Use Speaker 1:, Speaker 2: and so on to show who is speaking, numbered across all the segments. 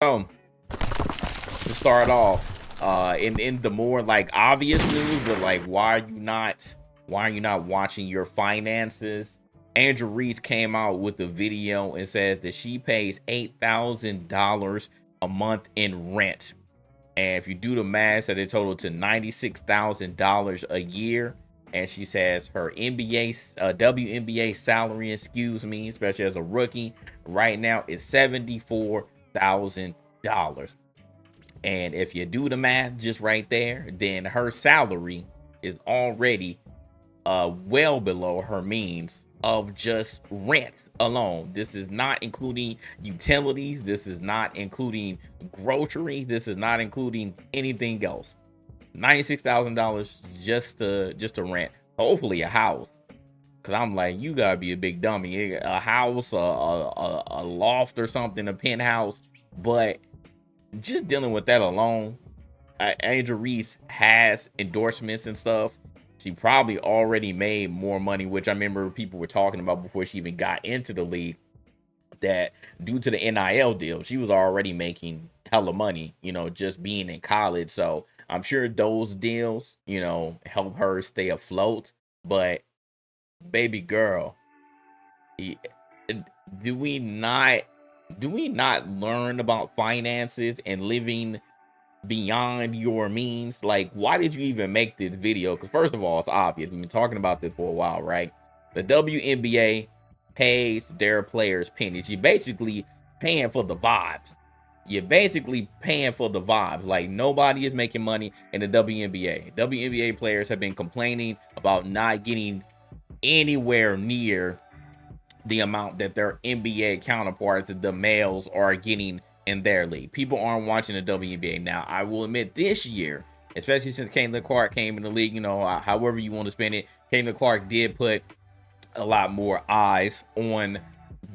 Speaker 1: So to start off, in the more like obvious news, but like why are you not watching your finances? Andrew Reese came out with a video and says that she pays $8,000 a month in rent. And if you do the math, that it totaled to $96,000 a year. And she says her WNBA salary, excuse me, especially as a rookie, right now is $74,000. And if you do the math just right there, then her salary is already well below her means of just rent alone. This is not including utilities. This is not including groceries. This is not including anything else. $96,000 just to rent. Hopefully a house. Cause I'm like, you gotta be a big dummy. A house, a loft or something, a penthouse. But just dealing with that alone, Angel Reese has endorsements and stuff. She probably already made more money, which I remember people were talking about before she even got into the league. That due to the NIL deal, she was already making hella money, just being in college. So I'm sure those deals, help her stay afloat. But baby girl, do we not learn about finances and living beyond your means? Like, why did you even make this video? Because first of all, it's obvious. We've been talking about this for a while, right? The WNBA pays their players pennies. You're basically paying for the vibes. You're basically paying for the vibes. Like, nobody is making money in the WNBA. WNBA players have been complaining about not getting anywhere near the amount that their NBA counterparts, the males, are getting in their league. People aren't watching the WNBA. Now, I will admit this year, especially since Caitlin Clark came in the league, however you want to spend it, Caitlin Clark did put a lot more eyes on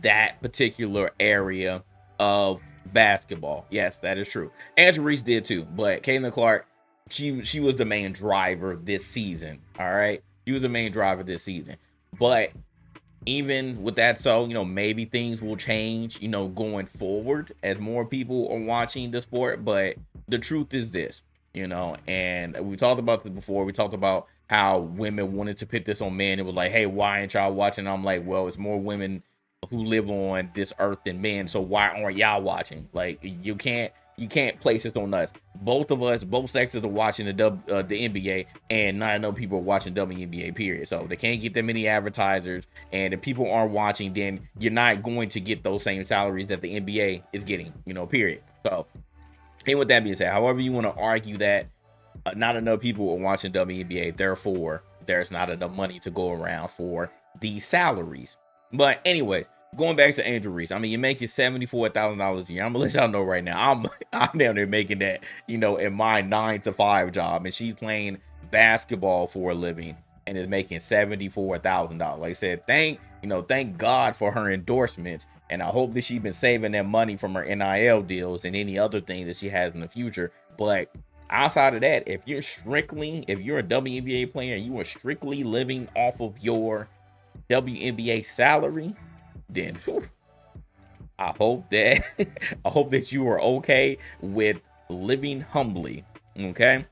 Speaker 1: that particular area of basketball. Yes, that is true. Angela Reese did too, but Caitlin Clark, she was the main driver this season. All right, she was the main driver this season. But even with that, so maybe things will change, going forward as more people are watching the sport. But the truth is this, and we talked about this before. We talked about how women wanted to put this on men. It was like, hey, why aren't y'all watching? I'm like, well, it's more women who live on this earth than men, so why aren't y'all watching? Like, you can't place this on us. Both of us, both sexes are watching the NBA, and not enough people are watching WNBA. Period. So they can't get that many advertisers, and if people aren't watching, then you're not going to get those same salaries that the NBA is getting. Period. So, and with that being said, however you want to argue that not enough people are watching WNBA, therefore there's not enough money to go around for these salaries. But anyways, going back to Angel Reese, I mean, you're making $74,000 a year. I'm gonna let y'all know right now, I'm down there making that, in my 9 to 5 job, and she's playing basketball for a living and is making $74,000. Like I said, thank God for her endorsements, and I hope that she's been saving that money from her NIL deals and any other thing that she has in the future. But outside of that, if you're a WNBA player and you are strictly living off of your WNBA salary, then I hope that I hope that you are okay with living humbly. Okay,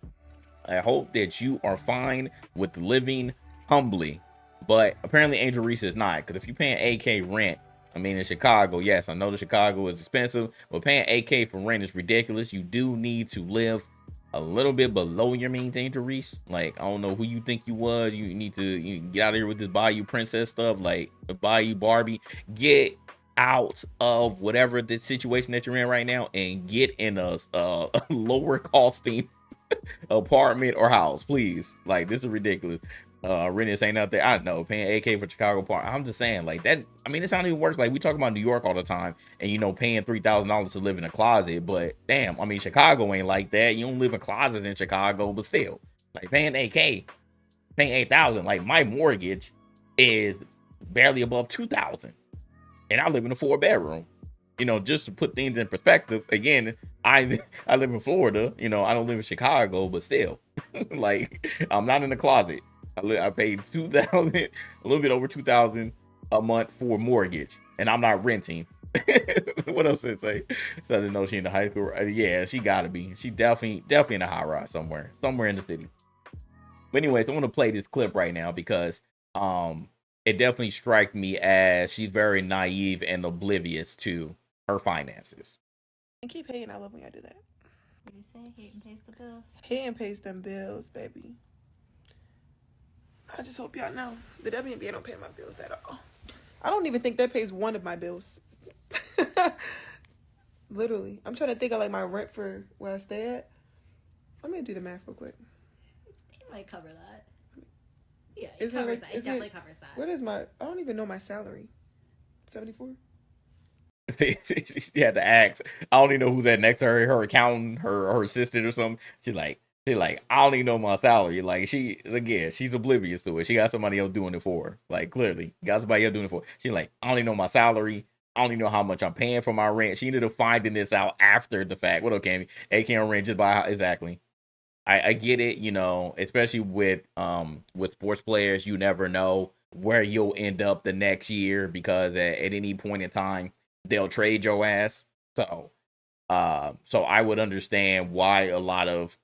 Speaker 1: I hope that you are fine with living humbly. But apparently Angel Reese is not, because if you're paying AK rent, I mean, in Chicago, yes, I know that Chicago is expensive, but paying AK for rent is ridiculous. You do need to live a little bit below your means, Angel Reese. Like, I don't know who you think you was. You need to get out of here with this Bayou Princess stuff, like Bayou Barbie. Get out of whatever the situation that you're in right now and get in a lower costing apartment or house, please. Like, this is ridiculous. Rennis ain't out there. I know, paying AK for Chicago Park. I'm just saying, like, that. I mean, it's not even worse. Like, we talk about New York all the time, and paying $3,000 to live in a closet. But damn, I mean, Chicago ain't like that. You don't live in closets in Chicago, but still, like, paying $8,000. Like, my mortgage is barely above $2,000, and I live in a 4-bedroom. Just to put things in perspective. Again, I live in Florida. I don't live in Chicago, but still, like, I'm not in the closet. I paid $2,000, a little bit over $2,000 a month for a mortgage, and I'm not renting. What else did it say? So to know she in the high school. Yeah, she gotta be. She definitely in a high rise somewhere in the city. But anyways, I want to play this clip right now because it definitely strikes me as she's very naive and oblivious to her finances.
Speaker 2: And keep hating. I love when y'all do that.
Speaker 3: What do you say? Hate and pays the bills.
Speaker 2: Hate and pays them bills, baby. I just hope y'all know the WNBA don't pay my bills at all. I don't even think that pays one of my bills. Literally. I'm trying to think of like my rent for where I stay at. Let me do the math real quick.
Speaker 3: It might cover that. Yeah,
Speaker 2: It
Speaker 3: covers that. It definitely covers that.
Speaker 2: What is my... I don't even know my salary. 74?
Speaker 1: She had to ask. I don't even know who's that next to her accountant, her assistant or something. She like, I don't even know my salary. Like she's oblivious to it. She got somebody else doing it for her. Like clearly, got somebody else doing it for her. She like, I don't even know my salary. I don't even know how much I'm paying for my rent. She ended up finding this out after the fact. What okay, AKM rent just by exactly. I get it, you know, especially with sports players, you never know where you'll end up the next year because at any point in time they'll trade your ass. So I would understand why a lot of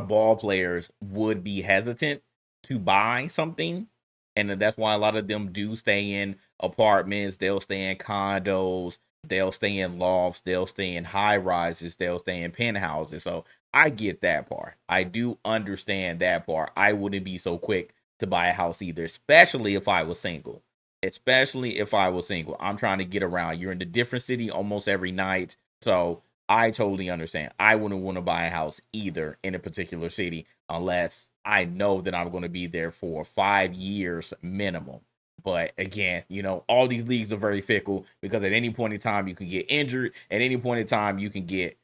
Speaker 1: ball players would be hesitant to buy something. And that's why a lot of them do stay in apartments, they'll stay in condos, they'll stay in lofts, they'll stay in high rises, they'll stay in penthouses. So I get that part. I do understand that part. I wouldn't be so quick to buy a house either, especially if I was single. Especially if I was single. I'm trying to get around. You're in a different city almost every night. So I totally understand. I wouldn't want to buy a house either in a particular city unless I know that I'm going to be there for 5 years minimum. But again, you know, all these leagues are very fickle because at any point in time you can get injured. At any point in time you can get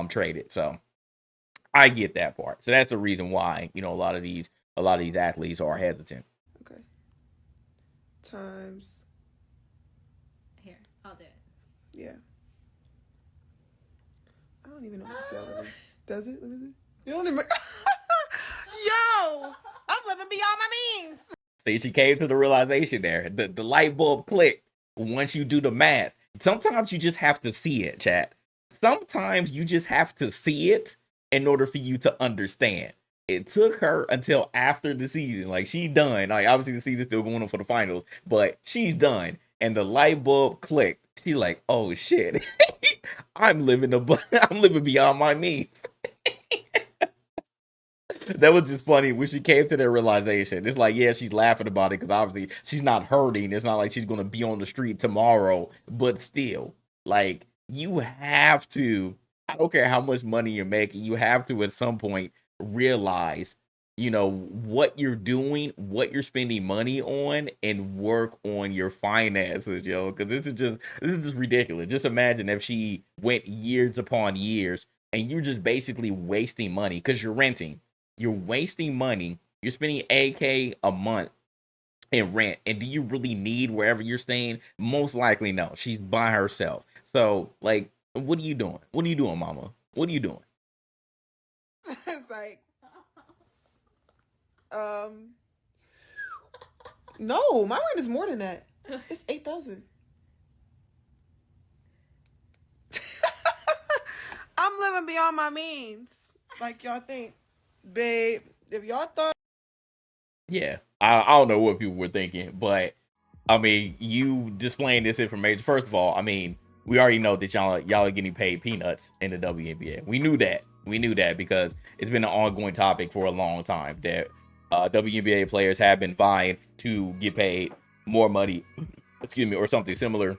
Speaker 1: traded. So I get that part. So that's the reason why, you know, a lot of these athletes are hesitant.
Speaker 2: Okay. Times.
Speaker 3: Here, I'll do it.
Speaker 2: Yeah. I don't even know my salary. Does it? Let me see. You don't even... Yo! I'm living beyond my means!
Speaker 1: See, she came to the realization there. The light bulb clicked once you do the math. Sometimes you just have to see it, chat. Sometimes you just have to see it in order for you to understand. It took her until after the season. Like, she's done. Like, obviously the season's still going on for the finals, but she's done. And the light bulb clicked. She's like, oh shit. I'm living beyond my means. That was just funny when she came to that realization. It's like, yeah, she's laughing about it because obviously she's not hurting. It's not like she's gonna be on the street tomorrow, but still, like, you have to. I don't care how much money you're making. You have to at some point realize, you know, what you're doing, what you're spending money on, and work on your finances, yo. Because this is just ridiculous. Just imagine if she went years upon years and you're just basically wasting money because you're renting. You're wasting money. You're spending $8K a month in rent. And do you really need wherever you're staying? Most likely no. She's by herself. So, like, what are you doing? What are you doing, mama? What are you doing?
Speaker 2: It's like, no, my rent is more than that. It's 8,000. I'm living beyond my means, like y'all think, babe. If y'all thought,
Speaker 1: yeah, I don't know what people were thinking, but I mean, you displaying this information. First of all, I mean, we already know that y'all are getting paid peanuts in the WNBA. We knew that because it's been an ongoing topic for a long time that WNBA players have been vying to get paid more money, excuse me, or something similar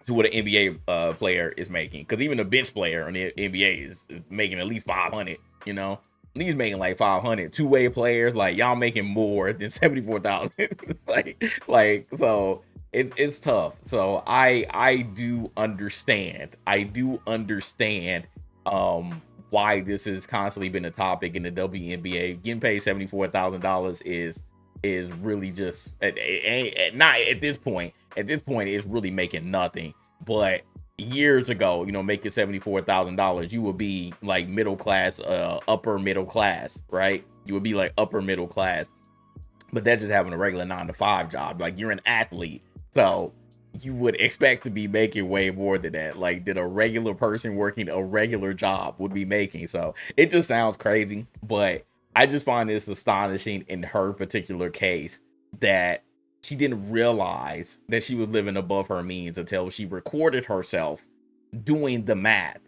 Speaker 1: to what an NBA player is making. Because even a bench player in the NBA is making at least 500. You know, he's making like 500. Two-way players, like, y'all making more than 74,000. like so. It's tough. So I do understand. Why this has constantly been a topic in the WNBA. Getting paid $74,000 is really just not at this point. At this point, it's really making nothing. But years ago, you know, making $74,000, you would be like middle class, upper middle class, right? You would be like upper middle class. But that's just having a regular 9-to-5 job. Like, you're an athlete. So you would expect to be making way more than that. Like that a regular person working a regular job would be making. So it just sounds crazy. But I just find this astonishing in her particular case that she didn't realize that she was living above her means until she recorded herself doing the math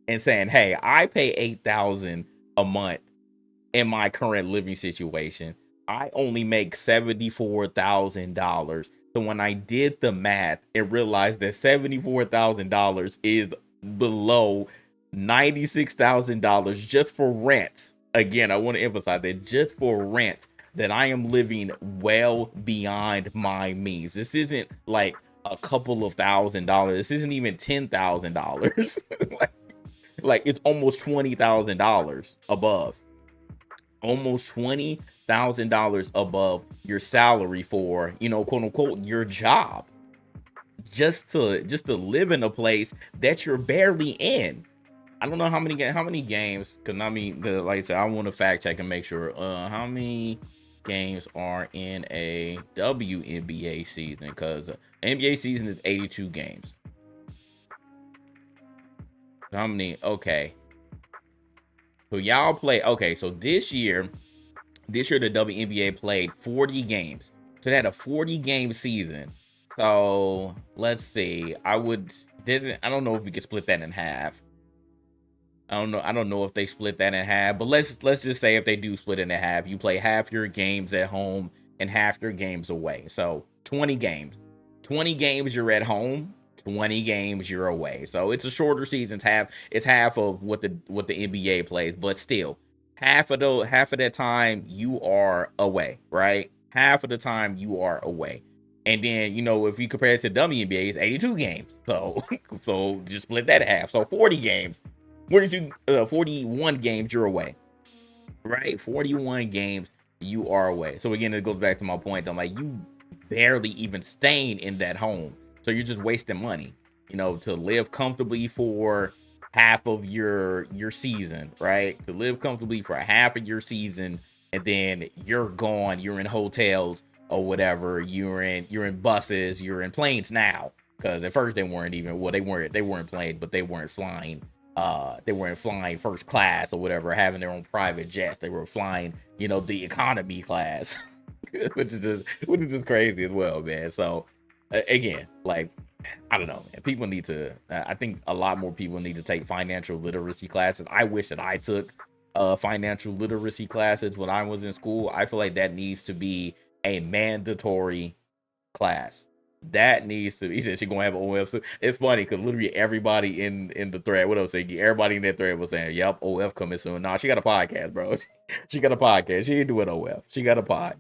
Speaker 1: and saying, "Hey, I pay $8,000 a month in my current living situation. I only make $74,000. So when I did the math and realized that $74,000 is below $96,000 just for rent. Again, I want to emphasize that just for rent, that I am living well beyond my means. This isn't like a couple of $1,000s. This isn't even $10,000. like it's almost $20,000 above. Almost $20,000 above your salary for, quote unquote, your job, just to live in a place that you're barely in. I don't know how many games, because I mean, like I said, I want to fact check and make sure how many games are in a WNBA season, because NBA season is 82 games. How many? Okay, so y'all play. Okay, so this year the WNBA played 40 games. So they had a 40-game season. So let's see. I don't know if we could split that in half. I don't know if they split that in half, but let's just say if they do split it in half, you play half your games at home and half your games away. So 20 games. 20 games you're at home, 20 games you're away. So it's a shorter season. It's half of what the NBA plays, but still half of that time you are away, right? Half of the time you are away. And then, if you compare it to WNBA, it's 82 games. So so just split that in half. So 40 games. 41 games you're away, right? 41 games you are away. So again, it goes back to my point. I'm like, you barely even staying in that home. So you're just wasting money, to live comfortably for half of your season, right? To live comfortably for half of your season, and then you're gone. You're in hotels or whatever. You're in buses. You're in planes now. Because at first they weren't playing, but they weren't flying. They weren't flying first class or whatever, having their own private jets. They were flying, the economy class, which is just crazy as well, man. So again, like, I don't know, man. People need to. I think a lot more people need to take financial literacy classes. I wish that I took financial literacy classes when I was in school. I feel like that needs to be a mandatory class. That needs to. He said she's gonna have OF. So it's funny because literally everybody in the thread, what else saying? Everybody in that thread was saying, "Yep, OF coming soon." Nah, she got a podcast, bro. She got a podcast. She ain't doing OF. She got a pod.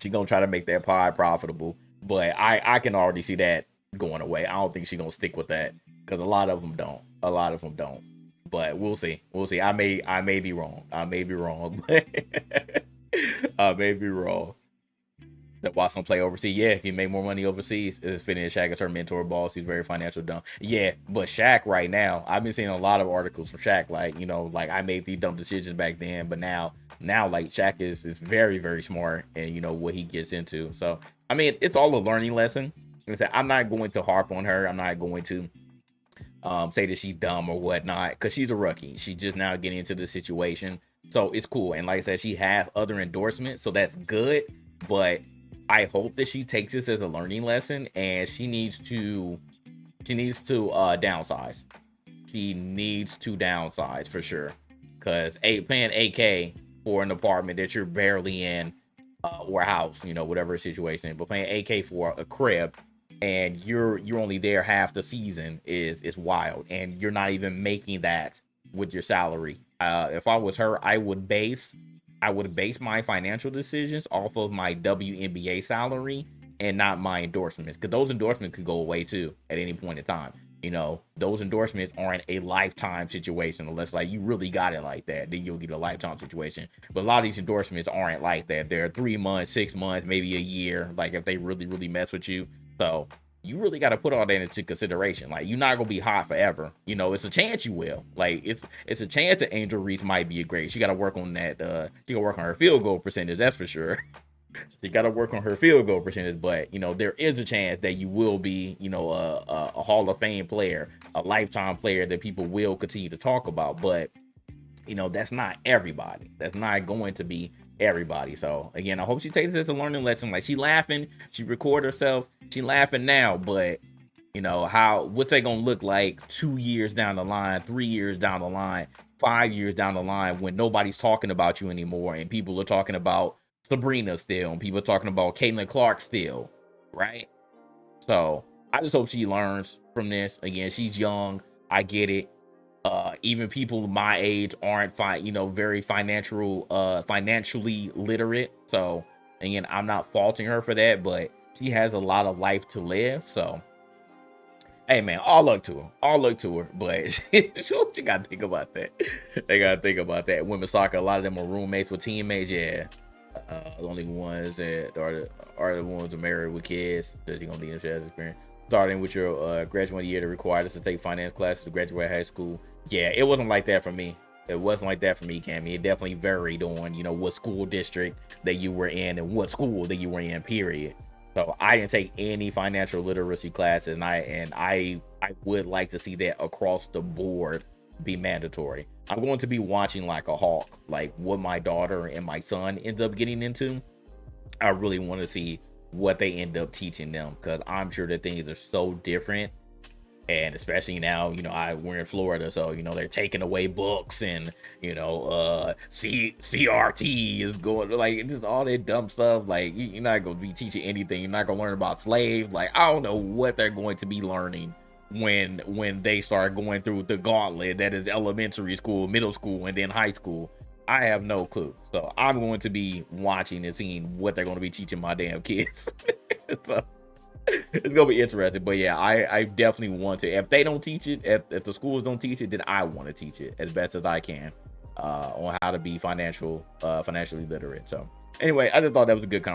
Speaker 1: She gonna try to make that pod profitable, but I can already see that going away. I don't think she gonna stick with that because a lot of them don't. But we'll see. I may be wrong. I may be wrong. I may be wrong. That Watson play overseas. Yeah, he made more money overseas. Is fitting Shaq as her mentor, boss. He's very financial dumb. Yeah, but Shaq right now, I've been seeing a lot of articles from Shaq. Like, like I made these dumb decisions back then, but now like Shaq is very, very smart, and what he gets into. So I mean, it's all a learning lesson. I'm not going to harp on her. I'm not going to say that she's dumb or whatnot, because she's a rookie. She's just now getting into the situation. So it's cool. And like I said, she has other endorsements, so that's good. But I hope that she takes this as a learning lesson, and she needs to downsize. She needs to downsize for sure, because paying $8K for an apartment that you're barely in, or a house, whatever situation, but paying $8K for a crib and you're only there half the season is wild, and you're not even making that with your salary. If I was her, I would base my financial decisions off of my WNBA salary and not my endorsements, because those endorsements could go away too at any point in time. Those endorsements aren't a lifetime situation, unless like you really got it like that, then you'll get a lifetime situation. But a lot of these endorsements aren't like that. They're 3 months, 6 months, maybe a year, like if they really, really mess with you. So you really got to put all that into consideration. Like, you're not gonna be hot forever. It's a chance you will. Like, it's a chance that Angel Reese might be a great. She got to work on that. She got to work on her field goal percentage. That's for sure. She got to work on her field goal percentage, but you know there is a chance that you will be, you know, a Hall of Fame player, a lifetime player that people will continue to talk about. But you know that's not everybody. That's not going to be everybody. So again, I hope she takes this as a learning lesson. Like she laughing, she record herself, she laughing now, but you know what's that gonna look like 2 years down the line, 3 years down the line, 5 years down the line when nobody's talking about you anymore and people are talking about Sabrina still and people are talking about Caitlin Clark still, right? So I just hope she learns from this. Again, she's young. I get it. Even people my age aren't very financially literate. So again, I'm not faulting her for that, but she has a lot of life to live. So hey man, all luck to her. All luck to her. But she gotta think about that. They gotta think about that. Women's soccer, a lot of them are roommates with teammates. Yeah. The only ones that are the ones that are married with kids that you're gonna need a shared experience. Starting with your graduating year that required us to take finance classes to graduate high school. Yeah, it wasn't like that for me. It wasn't like that for me, Cammy. It definitely varied on, you know, what school district that you were in and what school that you were in, period. So I didn't take any financial literacy classes, and I would like to see that across the board be mandatory. I'm going to be watching like a hawk, like what my daughter and my son ends up getting into. I really want to see what they end up teaching them because I'm sure that things are so different. And especially now, you know, we're in Florida, so you know they're taking away books, and you know, CRT is going like just all that dumb stuff. Like you're not going to be teaching anything. You're not going to learn about slaves. Like I don't know what they're going to be learning when they start going through the gauntlet that is elementary school, middle school, and then high school. I have no clue. So I'm going to be watching and seeing what they're going to be teaching my damn kids. So it's gonna be interesting. But yeah, I definitely want to. If they don't teach it, if the schools don't teach it, then I want to teach it as best as I can on how to be financially literate. So anyway, I just thought that was a good conversation.